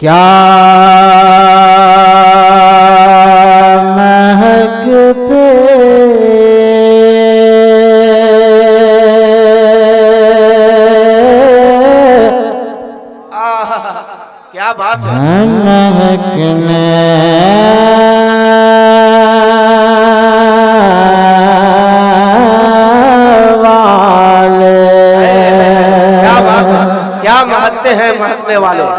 क्या महकते क्या बात है। महकने वाले, क्या बात है, क्या महकते हैं महकने वाले।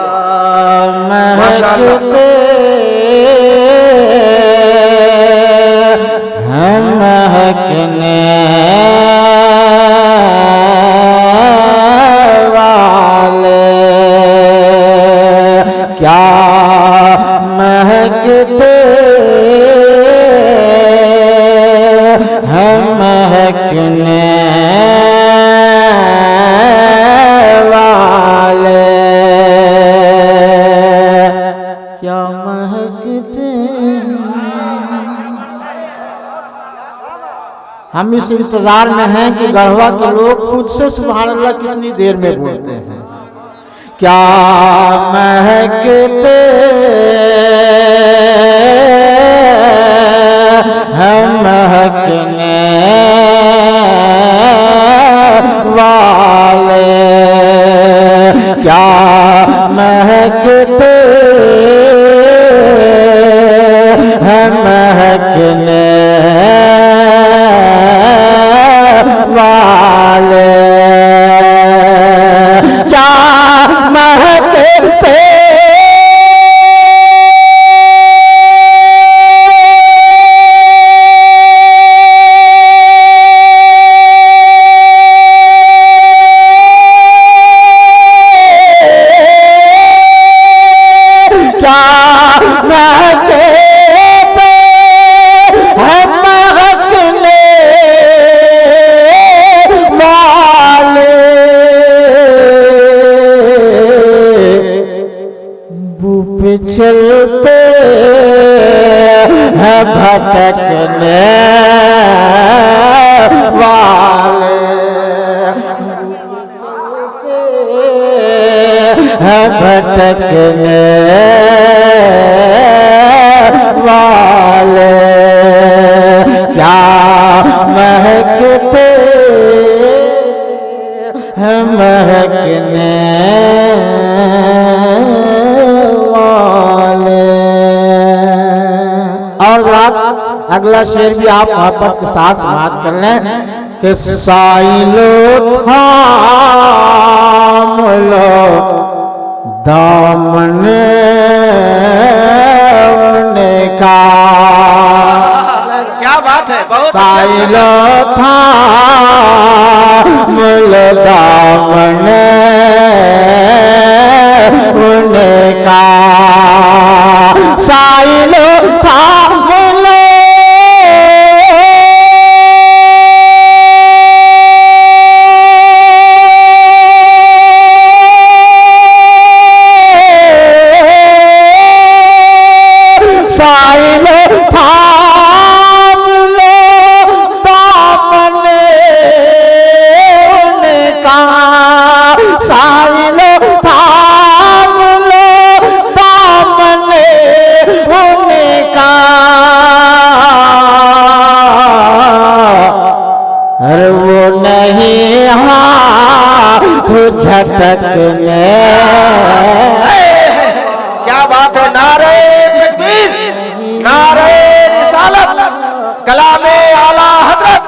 महकते हैं महकने वाले, क्या महकते हैं महकने वाले, क्या महकते। हम इस इंतजार में हैं कि गढ़वा के लोग खुद से सुभान अल्लाह कितनी देर में बोलते हैं। क्या महकते हैं महकने वाले, क्या महकते हैं महकने वाले, क्या महकते चलते हैं भटकने वाले, चलते हैं भटकने वाले, क्या महकते हैं महकने अगला शेर भी आप मोहब्बत के साथ समाप्त कर लें कि साइलो थाम लो दामन का, क्या बात है। साइलो थाम लो दामन का, साइलो थाम झटकने। क्या बात है। नारे तकबीर, नारे रिसालत, कलामे आला हजरत,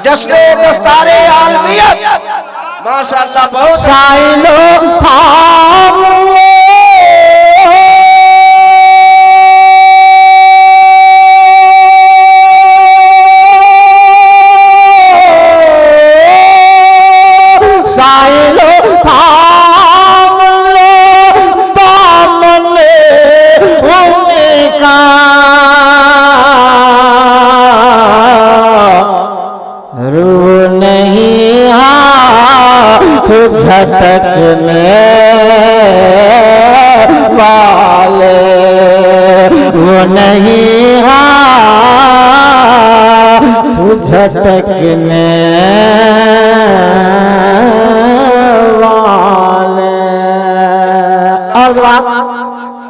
जश्ने दस्तारे आलमियत। माशाअल्लाह बहुत। साइलो थाम झटकने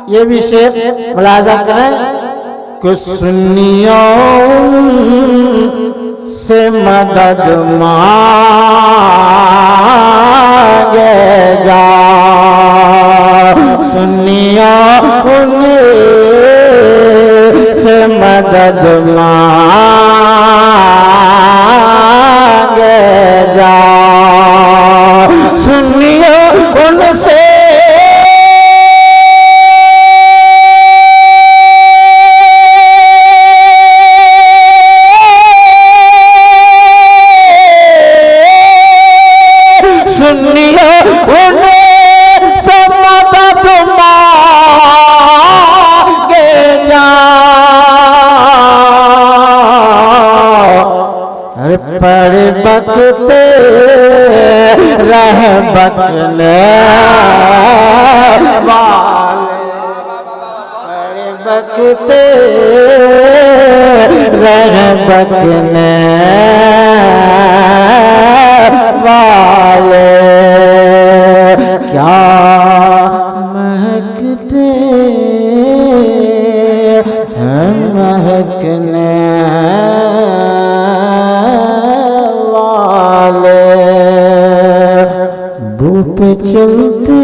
ये भी शेर मुलाजा करें कि सुन्नियों से मदद मांगे जा, सुन्नियों से मदद मांगे जा, सुन्नियों उनसे पढ़ बकते रह बकने वाले, पढ़ बकते रह बकने वाले, क्या महकते हैं महकने पे चलते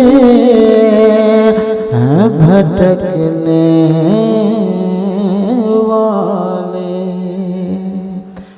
हैं भटकने